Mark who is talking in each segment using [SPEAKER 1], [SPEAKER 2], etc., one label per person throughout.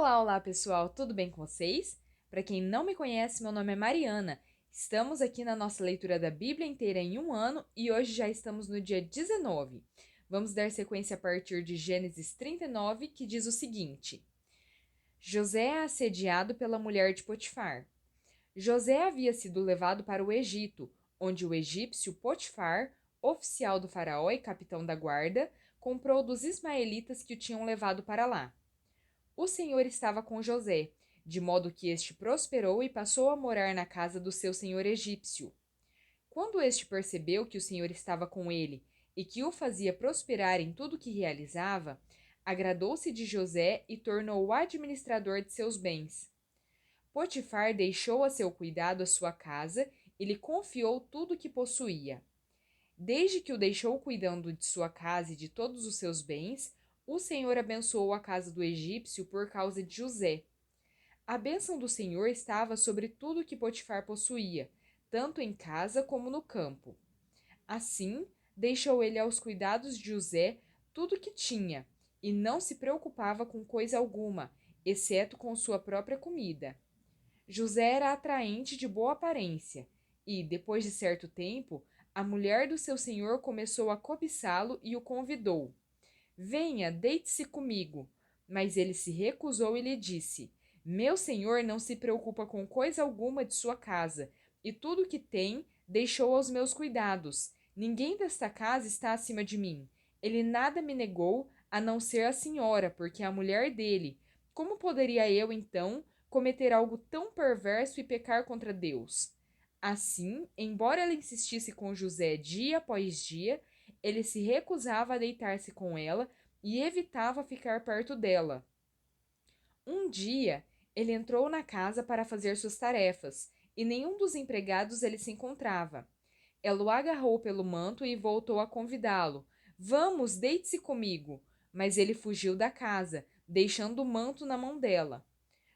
[SPEAKER 1] Olá, olá pessoal, tudo bem com vocês? Para quem não me conhece, meu nome é Mariana. Estamos aqui na nossa leitura da Bíblia inteira em um ano e hoje já estamos no dia 19. Vamos dar sequência a partir de Gênesis 39, que diz o seguinte: José é assediado pela mulher de Potifar. José havia sido levado para o Egito, onde o egípcio Potifar, oficial do faraó e capitão da guarda, comprou dos ismaelitas que o tinham levado para lá. O Senhor estava com José, de modo que este prosperou e passou a morar na casa do seu senhor egípcio. Quando este percebeu que o Senhor estava com ele e que o fazia prosperar em tudo que realizava, agradou-se de José e tornou-o administrador de seus bens. Potifar deixou a seu cuidado a sua casa e lhe confiou tudo o que possuía. Desde que o deixou cuidando de sua casa e de todos os seus bens, o Senhor abençoou a casa do egípcio por causa de José. A bênção do Senhor estava sobre tudo que Potifar possuía, tanto em casa como no campo. Assim, deixou ele aos cuidados de José tudo o que tinha, e não se preocupava com coisa alguma, exceto com sua própria comida. José era atraente de boa aparência, e, depois de certo tempo, a mulher do seu senhor começou a cobiçá-lo e o convidou. Venha, deite-se comigo. Mas ele se recusou e lhe disse: Meu senhor não se preocupa com coisa alguma de sua casa, e tudo o que tem deixou aos meus cuidados. Ninguém desta casa está acima de mim. Ele nada me negou, a não ser a senhora, porque é a mulher dele. Como poderia eu, então, cometer algo tão perverso e pecar contra Deus? Assim, embora ela insistisse com José dia após dia, ele se recusava a deitar-se com ela e evitava ficar perto dela. Um dia, ele entrou na casa para fazer suas tarefas, e nenhum dos empregados ele se encontrava. Ela o agarrou pelo manto e voltou a convidá-lo. Vamos, deite-se comigo. Mas ele fugiu da casa, deixando o manto na mão dela.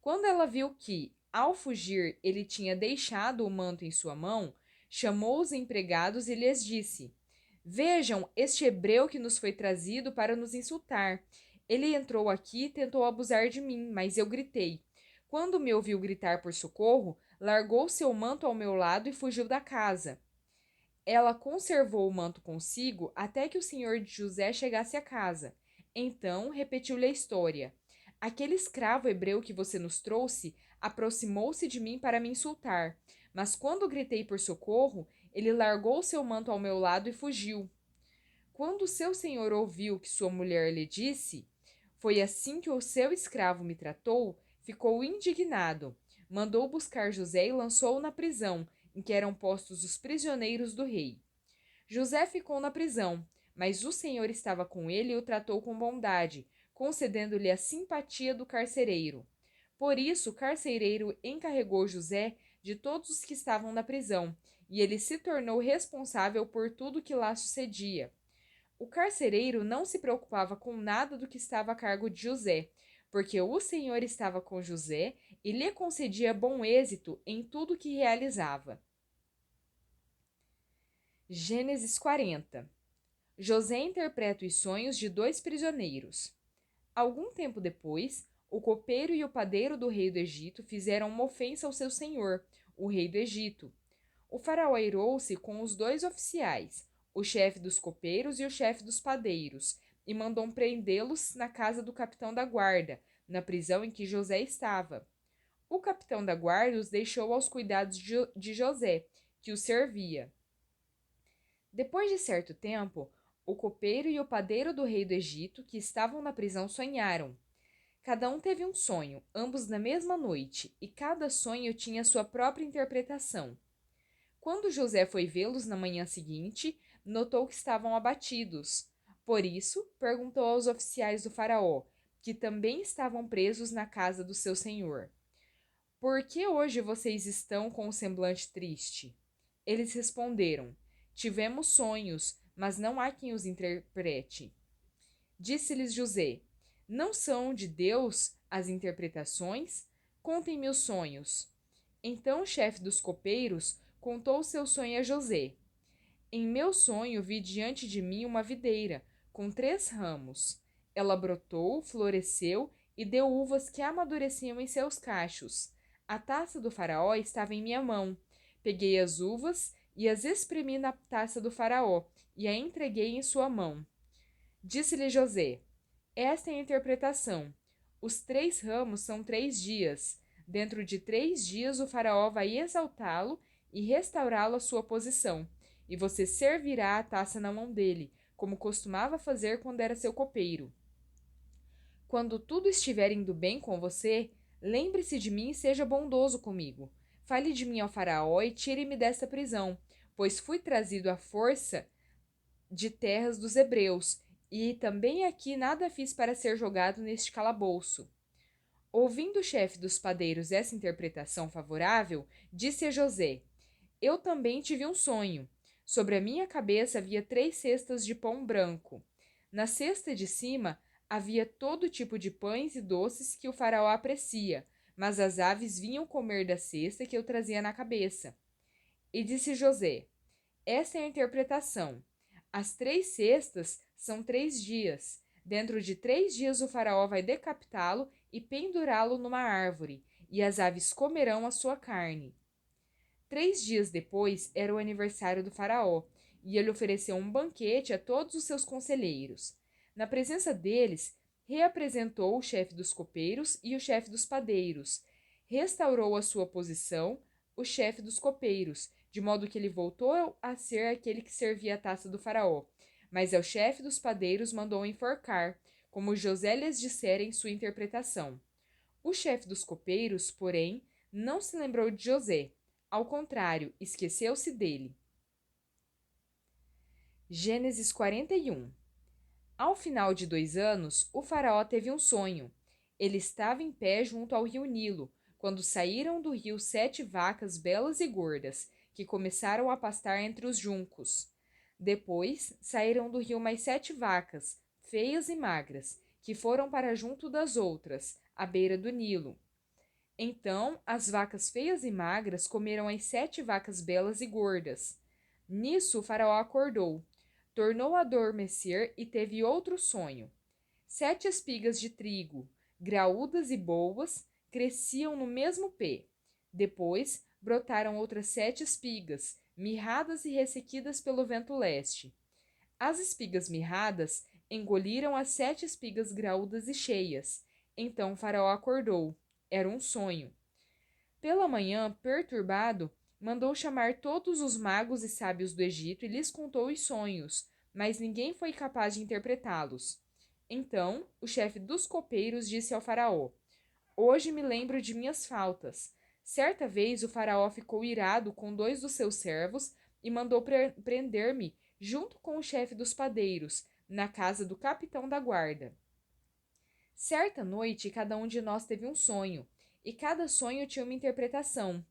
[SPEAKER 1] Quando ela viu que, ao fugir, ele tinha deixado o manto em sua mão, chamou os empregados e lhes disse: Vejam este hebreu que nos foi trazido para nos insultar. Ele entrou aqui e tentou abusar de mim, mas eu gritei. Quando me ouviu gritar por socorro, largou seu manto ao meu lado e fugiu da casa. Ela conservou o manto consigo até que o senhor de José chegasse à casa. Então repetiu-lhe a história. Aquele escravo hebreu que você nos trouxe aproximou-se de mim para me insultar, mas quando gritei por socorro, ele largou seu manto ao meu lado e fugiu. Quando seu senhor ouviu que sua mulher lhe disse: Foi assim que o seu escravo me tratou, ficou indignado. Mandou buscar José e lançou-o na prisão, em que eram postos os prisioneiros do rei. José ficou na prisão, mas o Senhor estava com ele e o tratou com bondade, concedendo-lhe a simpatia do carcereiro. Por isso, o carcereiro encarregou José de todos os que estavam na prisão, e ele se tornou responsável por tudo que lá sucedia. O carcereiro não se preocupava com nada do que estava a cargo de José, porque o Senhor estava com José e lhe concedia bom êxito em tudo que realizava. Gênesis 40. José interpreta os sonhos de dois prisioneiros. Algum tempo depois, o copeiro e o padeiro do rei do Egito fizeram uma ofensa ao seu senhor, o rei do Egito. O faraó airou-se com os dois oficiais, o chefe dos copeiros e o chefe dos padeiros, e mandou prendê-los na casa do capitão da guarda, na prisão em que José estava. O capitão da guarda os deixou aos cuidados de José, que os servia. Depois de certo tempo, o copeiro e o padeiro do rei do Egito, que estavam na prisão, sonharam. Cada um teve um sonho, ambos na mesma noite, e cada sonho tinha sua própria interpretação. Quando José foi vê-los na manhã seguinte, notou que estavam abatidos. Por isso, perguntou aos oficiais do faraó, que também estavam presos na casa do seu senhor: Por que hoje vocês estão com o semblante triste? Eles responderam: Tivemos sonhos, mas não há quem os interprete. Disse-lhes José: Não são de Deus as interpretações? Contem-me os sonhos. Então o chefe dos copeiros contou seu sonho a José. Em meu sonho vi diante de mim uma videira, com 3 ramos. Ela brotou, floresceu e deu uvas que amadureciam em seus cachos. A taça do faraó estava em minha mão. Peguei as uvas e as espremi na taça do faraó e a entreguei em sua mão. Disse-lhe José: Esta é a interpretação. Os 3 ramos são 3 dias. Dentro de 3 dias o faraó vai exaltá-lo e restaurá-lo à sua posição, e você servirá a taça na mão dele, como costumava fazer quando era seu copeiro. Quando tudo estiver indo bem com você, lembre-se de mim e seja bondoso comigo. Fale de mim ao faraó e tire-me desta prisão, pois fui trazido à força de terras dos hebreus, e também aqui nada fiz para ser jogado neste calabouço. Ouvindo o chefe dos padeiros essa interpretação favorável, disse a José: Eu também tive um sonho. Sobre a minha cabeça havia 3 cestas de pão branco. Na cesta de cima havia todo tipo de pães e doces que o faraó aprecia, mas as aves vinham comer da cesta que eu trazia na cabeça. E disse José: Esta é a interpretação. As 3 cestas são 3 dias. Dentro de 3 dias o faraó vai decapitá-lo e pendurá-lo numa árvore, e as aves comerão a sua carne. 3 dias depois era o aniversário do faraó, e ele ofereceu um banquete a todos os seus conselheiros. Na presença deles, reapresentou o chefe dos copeiros e o chefe dos padeiros. Restaurou a sua posição o chefe dos copeiros, de modo que ele voltou a ser aquele que servia a taça do faraó. Mas ao chefe dos padeiros mandou enforcar, como José lhes dissera em sua interpretação. O chefe dos copeiros, porém, não se lembrou de José. Ao contrário, esqueceu-se dele. Gênesis 41. Ao final de 2 anos, o faraó teve um sonho. Ele estava em pé junto ao rio Nilo, quando saíram do rio 7 vacas belas e gordas, que começaram a pastar entre os juncos. Depois, saíram do rio mais 7 vacas, feias e magras, que foram para junto das outras, à beira do Nilo. Então, as vacas feias e magras comeram as 7 vacas belas e gordas. Nisso, o faraó acordou, tornou a adormecer e teve outro sonho. 7 espigas de trigo, graúdas e boas, cresciam no mesmo pé. Depois, brotaram outras 7 espigas, mirradas e ressequidas pelo vento leste. As espigas mirradas engoliram as 7 espigas graúdas e cheias. Então o faraó acordou. Era um sonho. Pela manhã, perturbado, mandou chamar todos os magos e sábios do Egito e lhes contou os sonhos, mas ninguém foi capaz de interpretá-los. Então, o chefe dos copeiros disse ao faraó: Hoje me lembro de minhas faltas. Certa vez o faraó ficou irado com 2 dos seus servos e mandou prender-me junto com o chefe dos padeiros, na casa do capitão da guarda. Certa noite, cada um de nós teve um sonho, e cada sonho tinha uma interpretação.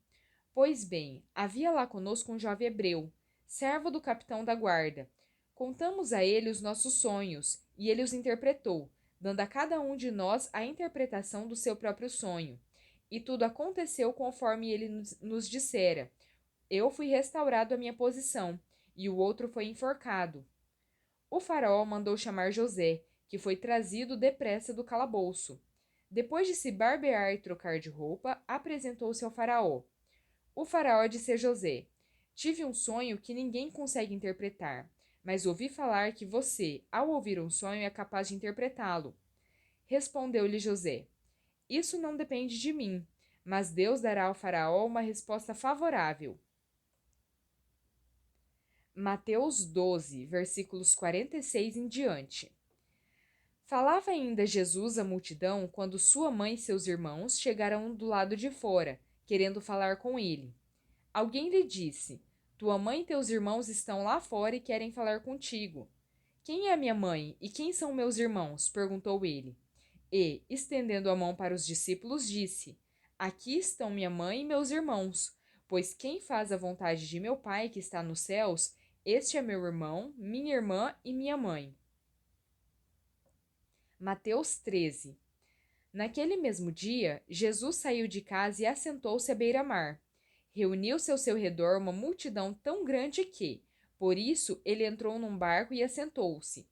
[SPEAKER 1] Pois bem, havia lá conosco um jovem hebreu, servo do capitão da guarda. Contamos a ele os nossos sonhos, e ele os interpretou, dando a cada um de nós a interpretação do seu próprio sonho. E tudo aconteceu conforme ele nos dissera. Eu fui restaurado à minha posição, e o outro foi enforcado. O faraó mandou chamar José, que foi trazido depressa do calabouço. Depois de se barbear e trocar de roupa, apresentou-se ao faraó. O faraó disse a José: Tive um sonho que ninguém consegue interpretar, mas ouvi falar que você, ao ouvir um sonho, é capaz de interpretá-lo. Respondeu-lhe José: Isso não depende de mim, mas Deus dará ao faraó uma resposta favorável. Mateus 12, versículos 46 em diante. Falava ainda Jesus à multidão quando sua mãe e seus irmãos chegaram do lado de fora, querendo falar com ele. Alguém lhe disse: Tua mãe e teus irmãos estão lá fora e querem falar contigo. Quem é minha mãe e quem são meus irmãos? Perguntou ele. E, estendendo a mão para os discípulos, disse: Aqui estão minha mãe e meus irmãos, pois quem faz a vontade de meu Pai que está nos céus, este é meu irmão, minha irmã e minha mãe. Mateus 13. Naquele mesmo dia, Jesus saiu de casa e assentou-se à beira-mar. Reuniu-se ao seu redor uma multidão tão grande que, por isso, ele entrou num barco e assentou-se.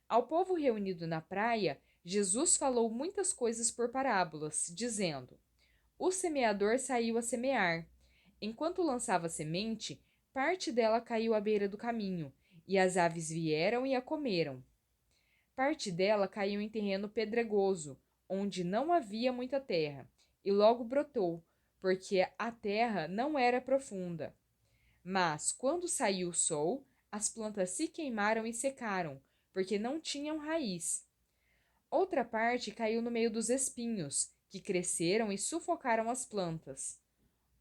[SPEAKER 1] Ao povo reunido na praia, Jesus falou muitas coisas por parábolas, dizendo: O semeador saiu a semear. Enquanto lançava a semente, parte dela caiu à beira do caminho, e as aves vieram e a comeram. Parte dela caiu em terreno pedregoso, onde não havia muita terra, e logo brotou, porque a terra não era profunda. Mas, quando saiu o sol, as plantas se queimaram e secaram, porque não tinham raiz. Outra parte caiu no meio dos espinhos, que cresceram e sufocaram as plantas.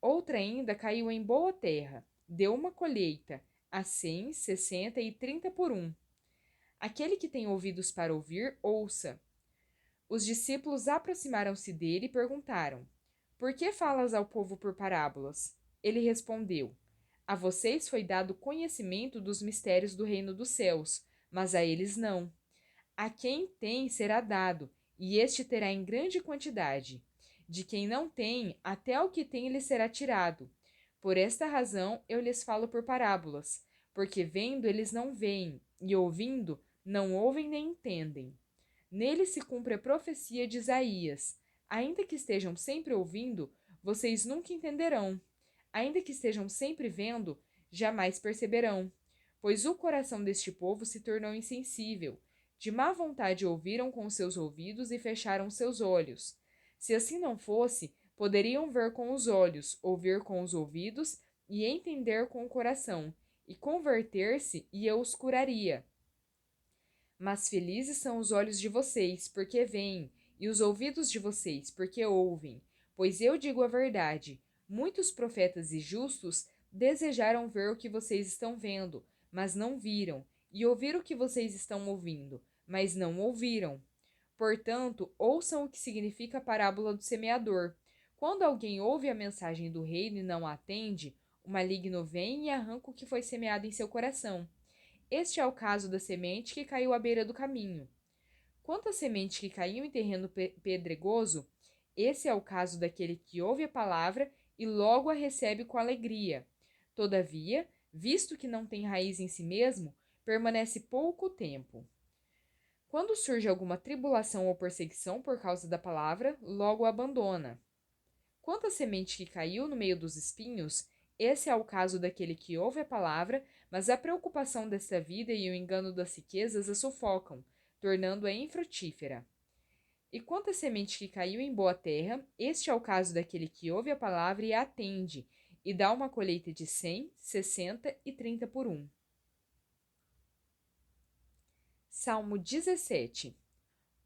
[SPEAKER 1] Outra ainda caiu em boa terra, deu uma colheita, a 100, 60 e 30 por um. Aquele que tem ouvidos para ouvir, ouça. Os discípulos aproximaram-se dele e perguntaram: Por que falas ao povo por parábolas? Ele respondeu: A vocês foi dado conhecimento dos mistérios do reino dos céus, mas a eles não. A quem tem será dado, e este terá em grande quantidade. De quem não tem, até o que tem lhe será tirado. Por esta razão eu lhes falo por parábolas, porque vendo eles não veem, e ouvindo não ouvem nem entendem. Nele se cumpre a profecia de Isaías: Ainda que estejam sempre ouvindo, vocês nunca entenderão. Ainda que estejam sempre vendo, jamais perceberão. Pois o coração deste povo se tornou insensível. De má vontade ouviram com os seus ouvidos e fecharam seus olhos. Se assim não fosse, poderiam ver com os olhos, ouvir com os ouvidos e entender com o coração, e converter-se, e eu os curaria. Mas felizes são os olhos de vocês, porque veem, e os ouvidos de vocês, porque ouvem. Pois eu digo a verdade: muitos profetas e justos desejaram ver o que vocês estão vendo, mas não viram, e ouvir o que vocês estão ouvindo, mas não ouviram. Portanto, ouçam o que significa a parábola do semeador. Quando alguém ouve a mensagem do reino e não a atende, o maligno vem e arranca o que foi semeado em seu coração. Este é o caso da semente que caiu à beira do caminho. Quanto à semente que caiu em terreno pedregoso, esse é o caso daquele que ouve a palavra e logo a recebe com alegria. Todavia, visto que não tem raiz em si mesmo, permanece pouco tempo. Quando surge alguma tribulação ou perseguição por causa da palavra, logo a abandona. Quanto à semente que caiu no meio dos espinhos, esse é o caso daquele que ouve a palavra, mas a preocupação desta vida e o engano das riquezas a sufocam, tornando-a infrutífera. E quanto à semente que caiu em boa terra, este é o caso daquele que ouve a palavra e a atende, e dá uma colheita de 100, 60 e 30 por um. Salmo 17.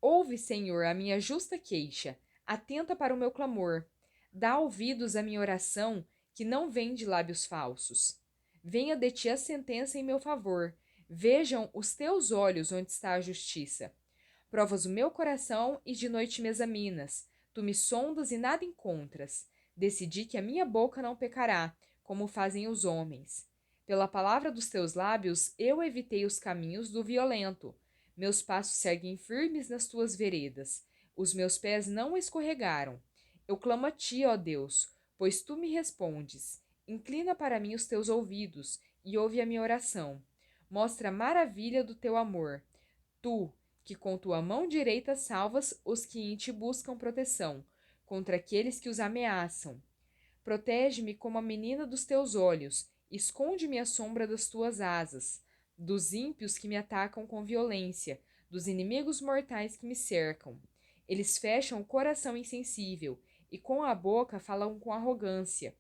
[SPEAKER 1] Ouve, Senhor, a minha justa queixa, atenta para o meu clamor. Dá ouvidos à minha oração, que não vem de lábios falsos. Venha de ti a sentença em meu favor. Vejam os teus olhos onde está a justiça. Provas o meu coração e de noite me examinas. Tu me sondas e nada encontras. Decidi que a minha boca não pecará, como fazem os homens. Pela palavra dos teus lábios eu evitei os caminhos do violento. Meus passos seguem firmes nas tuas veredas. Os meus pés não escorregaram. Eu clamo a ti, ó Deus, pois tu me respondes. Inclina para mim os teus ouvidos e ouve a minha oração. Mostra a maravilha do teu amor. Tu, que com tua mão direita salvas os que em ti buscam proteção, contra aqueles que os ameaçam. Protege-me como a menina dos teus olhos, esconde-me à sombra das tuas asas, dos ímpios que me atacam com violência, dos inimigos mortais que me cercam. Eles fecham o coração insensível e com a boca falam com arrogância.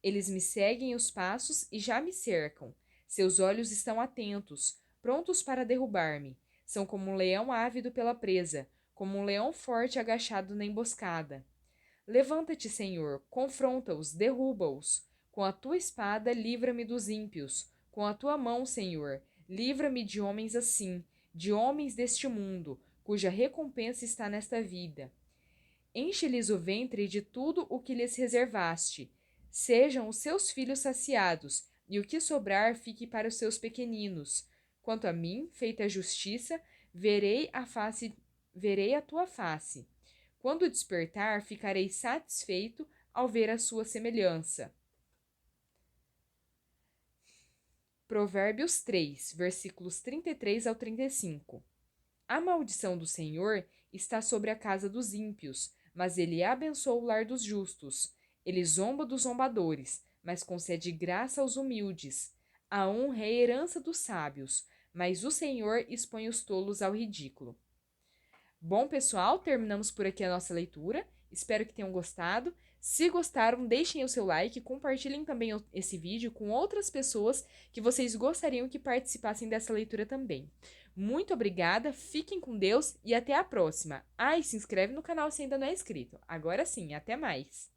[SPEAKER 1] Eles me seguem os passos e já me cercam. Seus olhos estão atentos, prontos para derrubar-me. São como um leão ávido pela presa, como um leão forte agachado na emboscada. Levanta-te, Senhor, confronta-os, derruba-os. Com a tua espada, livra-me dos ímpios. Com a tua mão, Senhor, livra-me de homens assim, de homens deste mundo, cuja recompensa está nesta vida. Enche-lhes o ventre de tudo o que lhes reservaste. Sejam os seus filhos saciados, e o que sobrar fique para os seus pequeninos. Quanto a mim, feita a justiça, verei a tua face. Quando despertar, ficarei satisfeito ao ver a sua semelhança. Provérbios 3, versículos 33 ao 35. A maldição do Senhor está sobre a casa dos ímpios, mas ele abençoa o lar dos justos. Ele zomba dos zombadores, mas concede graça aos humildes. A honra é a herança dos sábios, mas o Senhor expõe os tolos ao ridículo. Bom, pessoal, terminamos por aqui a nossa leitura. Espero que tenham gostado. Se gostaram, deixem o seu like e compartilhem também esse vídeo com outras pessoas que vocês gostariam que participassem dessa leitura também. Muito obrigada, fiquem com Deus e até a próxima. Ah, e se inscreve no canal se ainda não é inscrito. Agora sim, até mais!